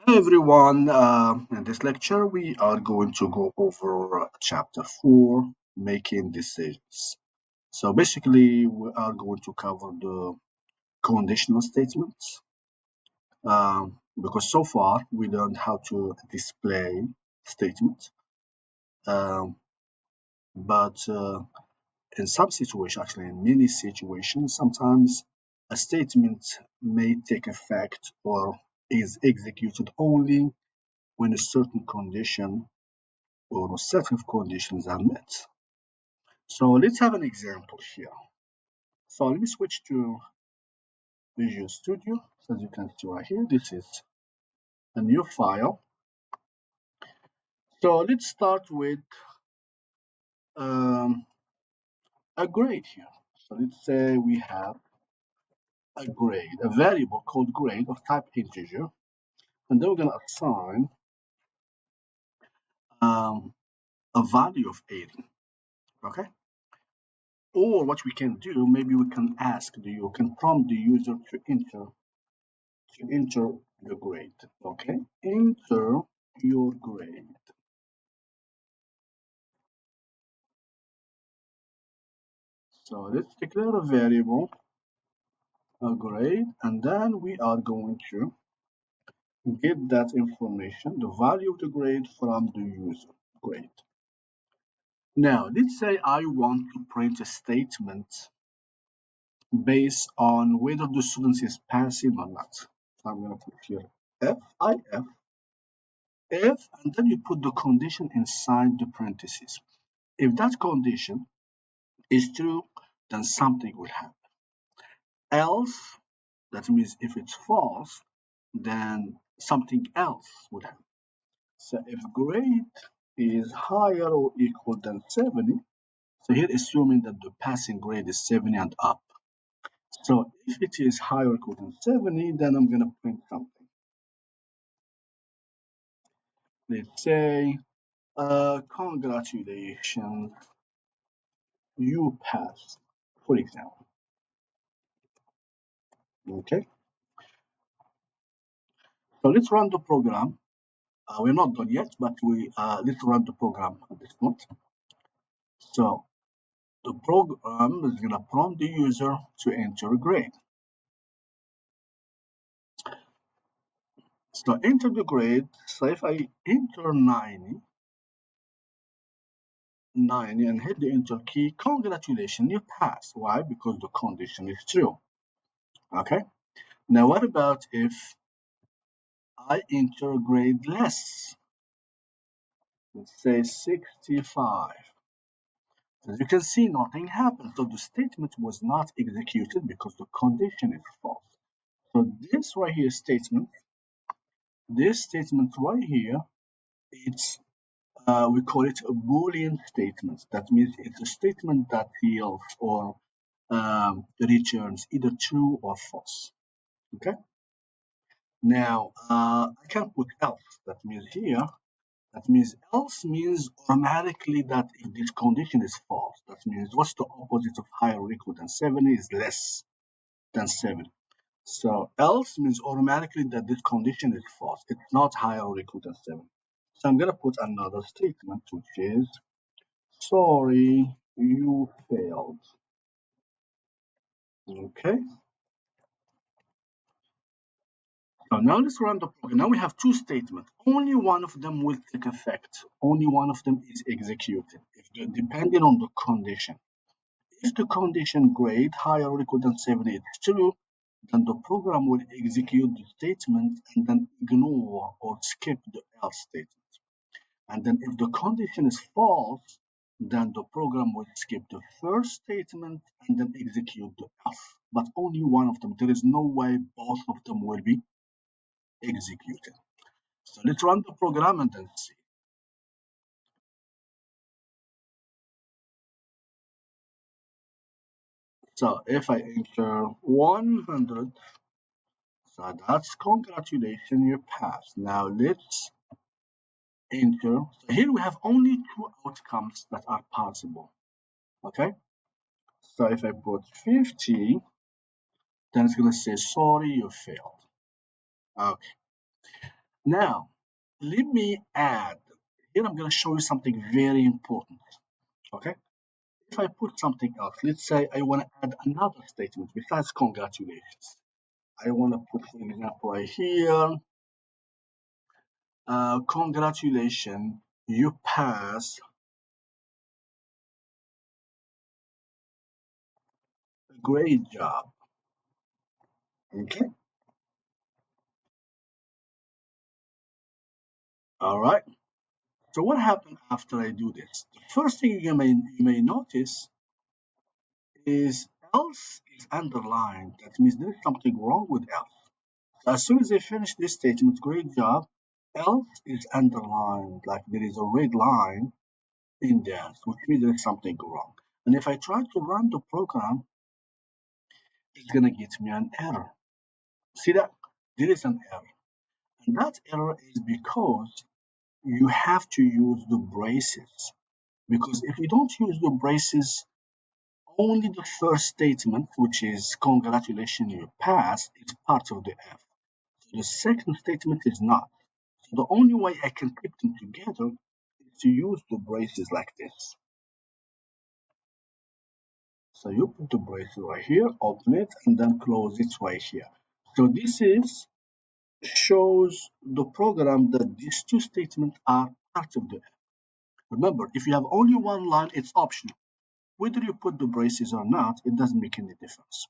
Hi everyone, in this lecture we are going to go over chapter 4, making decisions. So basically we are going to cover the conditional statements because so far we learned how to display statements, um, but in some situations, actually in many situations, sometimes a statement may take effect or is executed only when a certain condition or a set of conditions are met. So let's have an example here. So let me switch to Visual Studio. So as you can see right here, this is a new file. So let's start with um, a grade here. So let's say we have a grade, a variable called grade of type integer, and then we're going to assign um, a value of 80. Okay. Or what we can do, maybe we can ask you can prompt the user to enter the grade. Okay, enter your grade. So let's declare a variable, a grade, and then we are going to get that information, the value of the grade from the user grade. Now, let's say I want to print a statement based on whether the student is passing or not. So I'm going to put here if, and then you put the condition inside the parentheses. If that condition is true, then something will happen. Else, that means if it's false, then something else would happen. So if grade is higher or equal than 70, so here assuming that the passing grade is 70 and up. So if it is higher or equal than 70, then I'm going to print something. Let's say, congratulations, you passed, for example. Okay, so let's run the program. We're not done yet, but we let's run the program at this point. So the program is going to prompt the user to enter a grade. So enter the grade. So if I enter 90 and hit the enter key, congratulations, you pass. Why? Because the condition is true. Okay. Now what about if I enter a grade less? Let's say 65. As you can see, nothing happened. So the statement was not executed because the condition is false. So this statement right here, it's we call it a Boolean statement. That means it's a statement that yields or returns either true or false. Okay. Now I can put else. That means here. That means else means automatically that if this condition is false, that means what's the opposite of higher or equal than 70 is less than 70. So else means automatically that this condition is false. It's not higher or equal than 7. So I'm going to put another statement, which is, sorry, you failed. Okay. So now let's run the program. Now we have two statements. Only one of them will take effect. Only one of them is executed, depending on the condition. If the condition grade higher or equal than 70 is true, then the program will execute the statement and then ignore or skip the else statement. And then if the condition is false, then the program will skip the first statement and then execute the else. But only one of them. There is no way both of them will be executed. So let's run the program and then see. So if I enter 100, so that's congratulations, you passed. Now let's enter. So here we have only two outcomes that are possible. Okay. So if I put 50, then it's going to say, sorry, you failed. Okay. Now, let me add. Here I'm going to show you something very important. Okay? If I put something else, let's say I want to add another statement besides congratulations. I want to put, for example, right here, congratulations, you pass a great job. Okay? All right. So what happened after I do this? The first thing you may notice is else is underlined. That means there is something wrong with else. So as soon as I finish this statement, great job, else is underlined, like there is a red line in there, which means there is something wrong. And if I try to run the program, it's gonna get me an error. See that? There is an error. And that error is because you have to use the braces. Because if you don't use the braces, only the first statement, which is congratulations you passed, is part of the F. So the second statement is not. So the only way I can keep them together is to use the braces like this. So you put the braces right here, open it, and then close it right here. So this is shows the program that these two statements are part of the F. Remember, if you have only one line, it's optional. Whether you put the braces or not, it doesn't make any difference.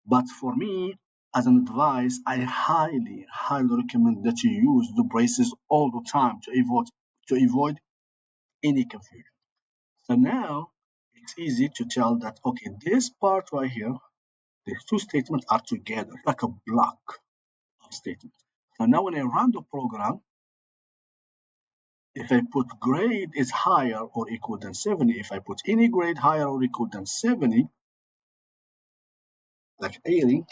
But for me, as an advice, I highly recommend that you use the braces all the time to avoid any confusion. So now it's easy to tell that okay, this part right here, these two statements are together, like a block of statements. So now when I run the program, if I put grade is higher or equal than 70, if I put any grade higher or equal than 70, like 80,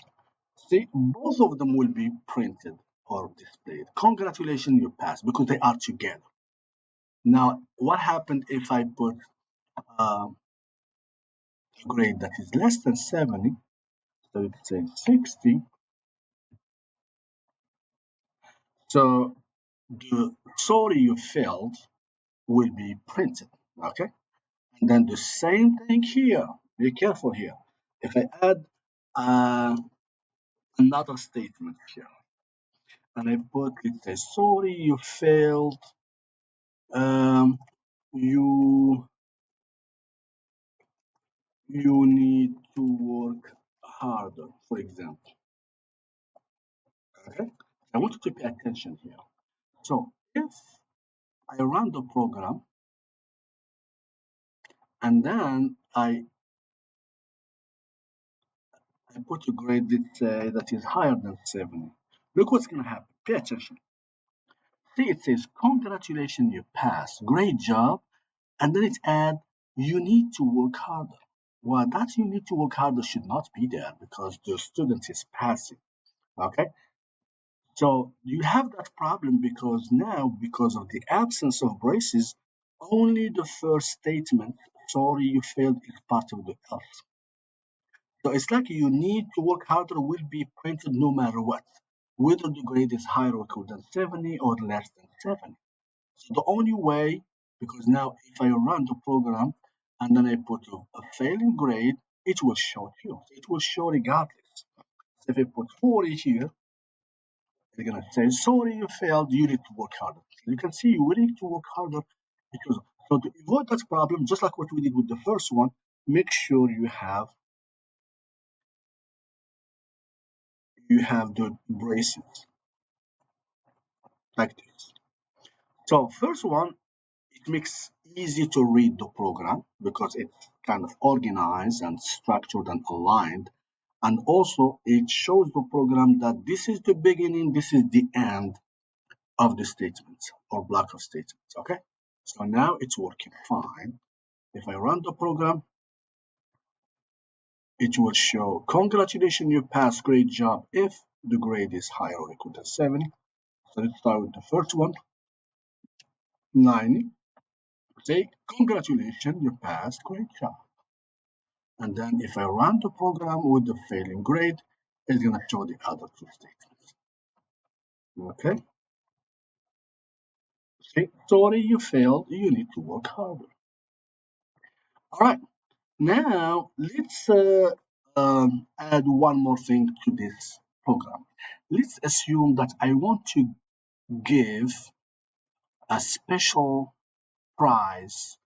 see, both of them will be printed or displayed. Congratulations, you passed because they are together. Now, what happened if I put a grade that is less than 70? So let's say 60. So the sorry you failed will be printed. Okay. And then the same thing here. Be careful here. If I add uh, another statement here and I put, let's say, sorry you failed, um, you you need to work harder, for example. Okay? I want you to pay attention here. So if I run the program and then I put a grade, let's say, that is higher than 70, look what's going to happen. Pay attention. See, it says, congratulations, you passed. Great job. And then it adds, you need to work harder. Well, that you need to work harder should not be there because the student is passing. Okay? So you have that problem because now, because of the absence of braces, only the first statement, sorry you failed, is part of the else. So it's like you need to work harder will be printed no matter what, whether the grade is higher or equal than 70 or less than 70. So the only way, because now if I run the program and then I put a failing grade, it will show you. It will show regardless. So if I put 40 here, they're gonna say, sorry you failed, you need to work harder. You can see you need to work harder because so to avoid that problem, just like what we did with the first one, make sure you have the braces like this. So first one, it makes easy to read the program because it's kind of organized and structured and aligned. And also it shows the program that this is the beginning, this is the end of the statements or block of statements. Okay. So now it's working fine. If I run the program, it will show congratulations, you passed, great job if the grade is higher or equal to 70. So let's start with the first one, 90. Say congratulations, you passed, great job. And then if I run the program with the failing grade, it's gonna show the other two statements. Okay. Okay, sorry you failed, you need to work harder. All right, now let's add one more thing to this program. Let's assume that I want to give a special prize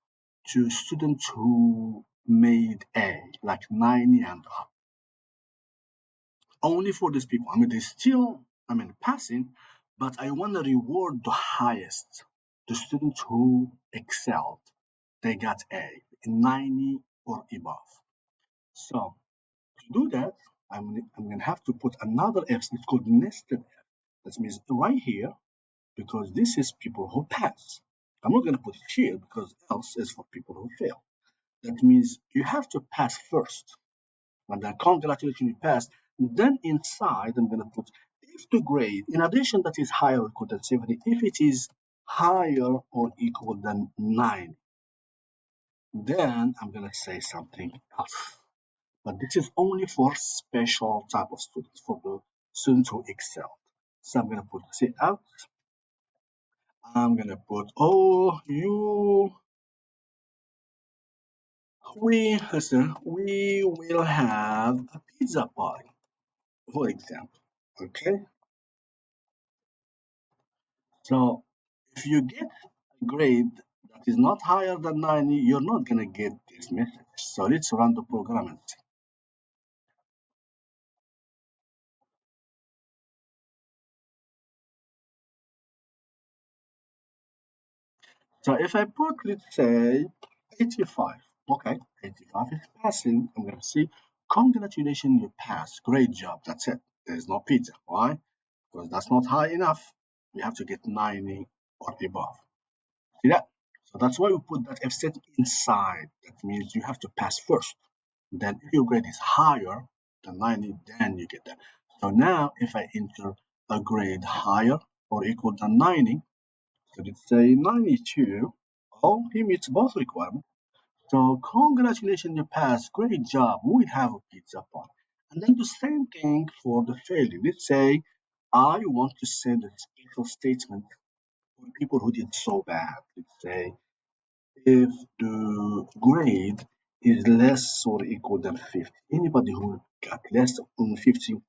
to students who made A, like 90 and up. Only for these people. I mean, they still, I mean, passing, but I want to reward the highest, the students who excelled. They got A, 90 or above. So to do that, I'm going to have to put another F. It's called nested F. That means right here, because this is people who pass. I'm not going to put it here because else is for people who fail. That means you have to pass first. And then congratulations, you passed. Then inside, I'm going to put if the grade, in addition that is higher or equal than 70, if it is higher or equal than 9, then I'm going to say something else. But this is only for special type of students, for the students who excel. So I'm going to put say out. I'm going to put, oh, you, we will have a pizza party, for example. Okay. So if you get a grade that is not higher than 90, you're not going to get this message. So let's run the program and see. So if I put, let's say, 85, okay, 85 is passing. I'm going to see, congratulations, you passed. Great job. That's it. There's no pizza. Why? Because that's not high enough. We have to get 90 or above. See that? So that's why we put that F set inside. That means you have to pass first. Then if your grade is higher than 90, then you get that. So now if I enter a grade higher or equal than 90, so let's say 92, oh, he meets both requirements. So congratulations, you passed. Great job. We have a pizza party. And then the same thing for the failure. Let's say I want to send a special statement for people who did so bad. Let's say if the grade is less or equal than 50, anybody who got less than 50,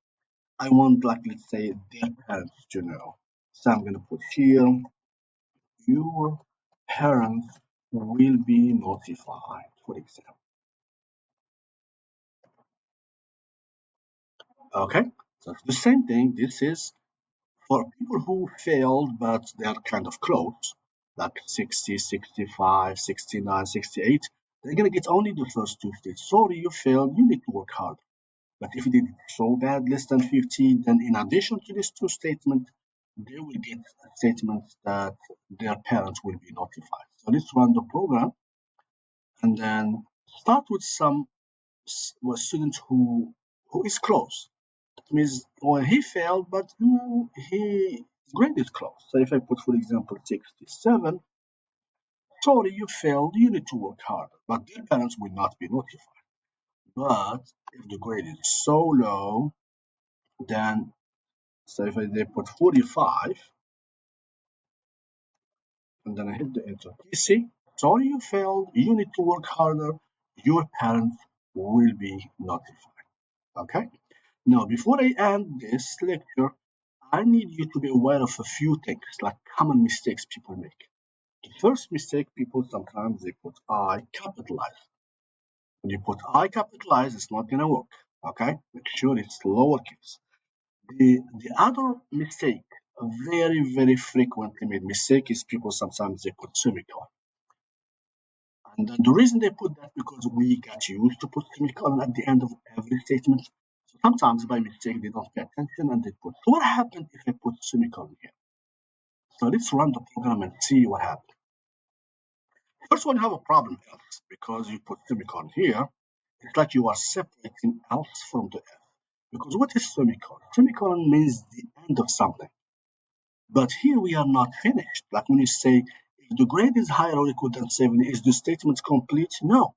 I want, like, let's say, their parents to know. So I'm going to put here, your parents will be notified, for example. Okay, so it's the same thing. This is for people who failed, but they are kind of close, like 60, 65, 69, 68. They're going to get only the first two states. Sorry, you failed. You need to work hard. But if you did so bad, less than 50, then in addition to these two statements, they will get statements that their parents will be notified. So let's run the program and then start with some with students who is close. That means well, he failed, but he grade is close. So if I put, for example, 67, sorry, you failed. You need to work harder. But their parents will not be notified. But if the grade is so low, then so if they put 45 and then I hit the enter key, sorry you failed, you need to work harder, your parents will be notified. Okay? Now, before I end this lecture, I need you to be aware of a few things, like common mistakes people make. The first mistake people sometimes they put I capitalized. When you put I capitalized, it's not gonna work. Okay? Make sure it's lowercase. The other mistake, a very frequently made mistake, is people sometimes they put semicolon. And the reason they put that because we got used to put semicolon at the end of every statement. So sometimes by mistake they don't pay attention and they put. So what happened if I put semicolon here? So let's run the program and see what happened. First one, you have a problem else because you put semicolon here. It's like you are separating else from the F. Because what is semicolon? Semicolon means the end of something. But here we are not finished. Like when you say, if the grade is higher or equal than 70, is the statement complete? No.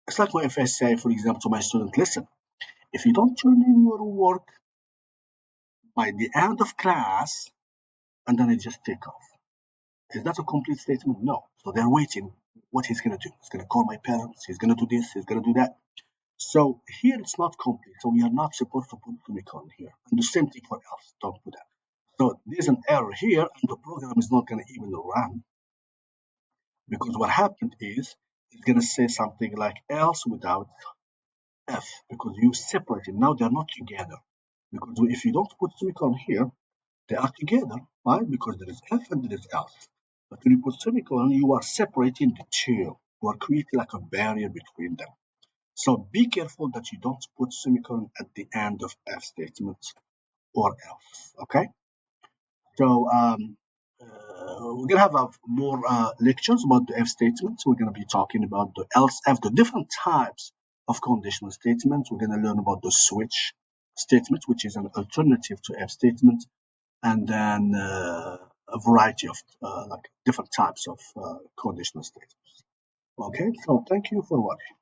It's like if I say, for example, to my student, listen, if you don't turn in your work by the end of class, and then I just take off. Is that a complete statement? No. So they're waiting what he's going to do. He's going to call my parents. He's going to do this. He's going to do that. So here it's not complete. So we are not supposed to put semicolon here. And the same thing for else. Don't put that. So there's an error here, and the program is not going to even run because what happened is it's going to say something like else without F because you separated. Now they're not together. Because if you don't put semicolon here, they are together, right? Because there is F and there is else. But when you put semicolon, you are separating the two. You are creating like a barrier between them. So be careful that you don't put semicolon at the end of F statements or else. Okay. So we're gonna have more lectures about the F statements. We're gonna be talking about the else F, the different types of conditional statements. We're gonna learn about the switch statement, which is an alternative to F statement, and then a variety of like different types of conditional statements. Okay, so thank you for watching.